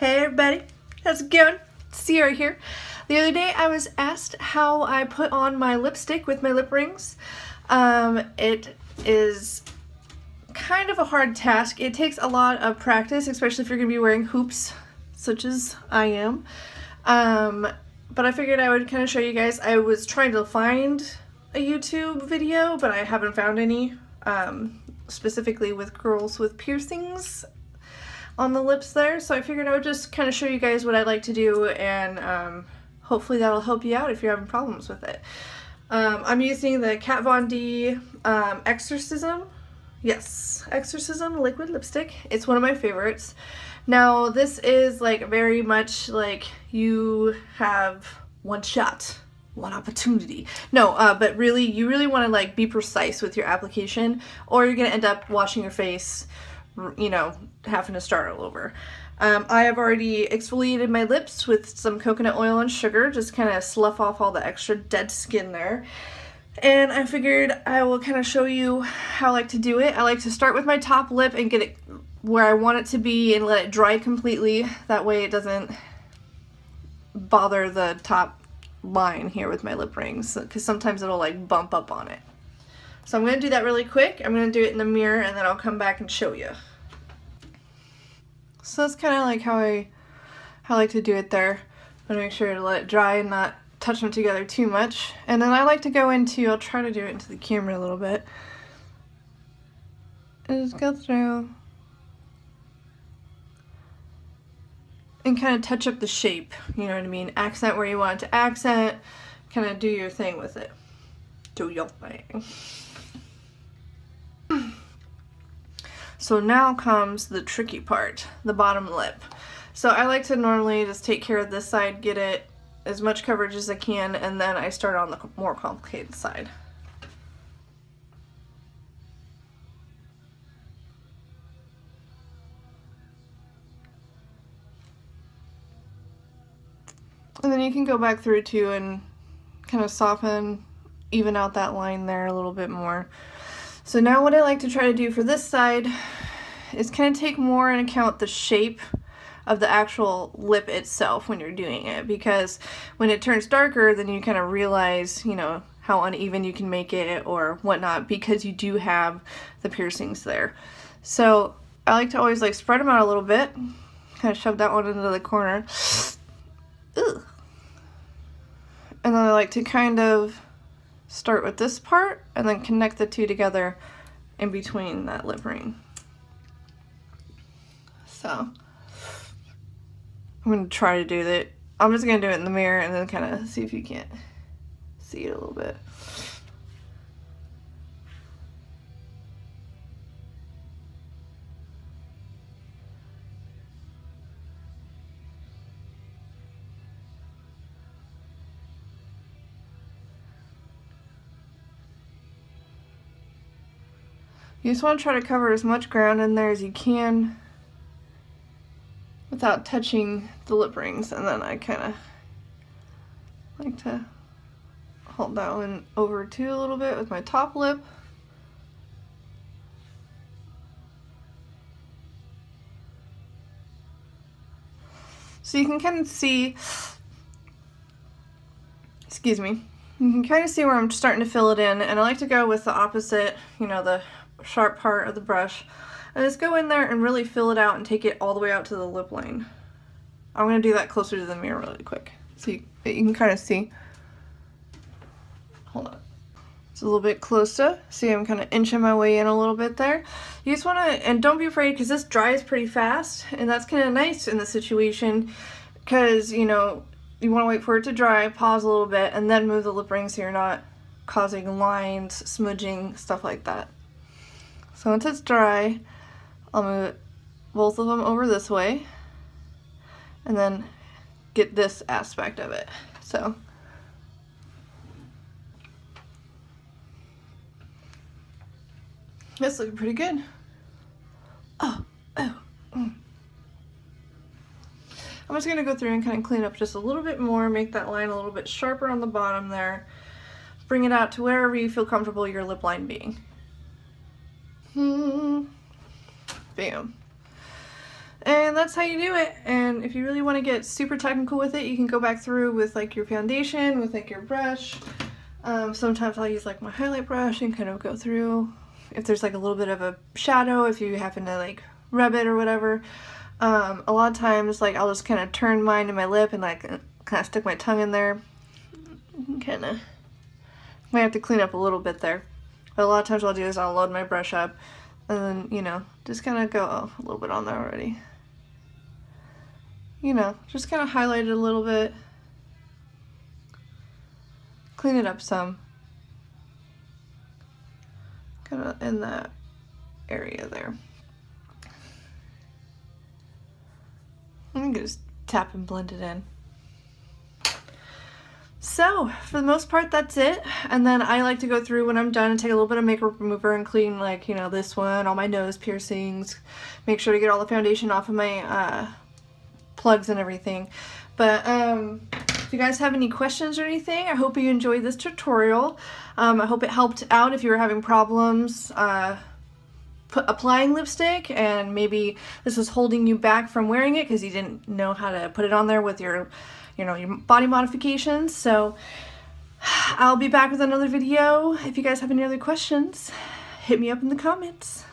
Hey everybody, how's it going? Sierra here. The other day I was asked how I put on my lipstick with my lip rings. It is kind of a hard task. It takes a lot of practice, especially if you're going to be wearing hoops, such as I am. But I figured I would kind of show you guys. I was trying to find a YouTube video, but I haven't found any, specifically with girls with piercings on the lips there, so I figured I would just kind of show you guys what I like to do, and hopefully that'll help you out if you're having problems with it. I'm using the Kat Von D Exorcism. Yes, Exorcism liquid lipstick. It's one of my favorites. Now this is like very much like you have one shot, one opportunity. No, but really you really want to like be precise with your application, or you're gonna end up washing your face, you know, having to start all over. I have already exfoliated my lips with some coconut oil and sugar, just kind of slough off all the extra dead skin there. And I figured I will kind of show you how I like to do it. I like to start with my top lip and get it where I want it to be and let it dry completely. That way it doesn't bother the top line here with my lip rings, because sometimes it'll like bump up on it. So I'm going to do that really quick. I'm going to do it in the mirror and then I'll come back and show you. So that's kind of like how I like to do it there. I'm going to make sure to let it dry and not touch them together too much. And then I like to go into, I'll try to do it into the camera a little bit, and just go through and kind of touch up the shape, you know what I mean? Accent where you want it to accent, kind of do your thing with it. Do your thing. So now comes the tricky part, the bottom lip. So I like to normally just take care of this side, get it as much coverage as I can, and then I start on the more complicated side. And then you can go back through too and kind of soften, even out that line there a little bit more. So now what I like to try to do for this side is kind of take more into account the shape of the actual lip itself when you're doing it, because when it turns darker then you kind of realize, you know, how uneven you can make it or whatnot, because you do have the piercings there. So I like to always like spread them out a little bit, kind of shove that one into the corner. Ugh. And then I like to kind of start with this part and then connect the two together in between that lip ring. So I'm going to try to do that. I'm just going to do it in the mirror and then kind of see if you can't see it a little bit. You just want to try to cover as much ground in there as you can without touching the lip rings, and then I kind of like to hold that one over too a little bit with my top lip. So you can kind of see, excuse me, you can kind of see where I'm starting to fill it in, and I like to go with the opposite, you know, the sharp part of the brush, and just go in there and really fill it out and take it all the way out to the lip line. I'm going to do that closer to the mirror really quick so you can kind of see. Hold on. It's a little bit closer. See, I'm kind of inching my way in a little bit there. You just want to, and don't be afraid, because this dries pretty fast, and that's kind of nice in the situation, because, you know, you want to wait for it to dry, pause a little bit, and then move the lip ring so you're not causing lines, smudging, stuff like that. So once it's dry, I'll move both of them over this way and then get this aspect of it. So that's looking pretty good. I'm just going to go through and kind of clean up just a little bit more, make that line a little bit sharper on the bottom there, bring it out to wherever you feel comfortable your lip line being. Bam. And that's how you do it. And if you really want to get super technical with it, you can go back through with like your foundation, with like your brush. Sometimes I'll use like my highlight brush and kind of go through if there's like a little bit of a shadow, if you happen to like rub it or whatever. A lot of times like I'll just kind of turn mine to my lip and like kind of stick my tongue in there. Kind of might have to clean up a little bit there. But a lot of times what I'll do is I'll load my brush up and then, you know, just kind of go a little bit on there already. You know, just kind of highlight it a little bit. Clean it up some. Kind of in that area there. I'm gonna just tap and blend it in. So, for the most part, that's it. And then I like to go through when I'm done and take a little bit of makeup remover and clean, like, you know, this one, all my nose piercings. Make sure to get all the foundation off of my plugs and everything. But if you guys have any questions or anything, I hope you enjoyed this tutorial. I hope it helped out if you were having problems applying lipstick and maybe this was holding you back from wearing it because you didn't know how to put it on there with your, you know, your body modifications. So I'll be back with another video. If you guys have any other questions, hit me up in the comments.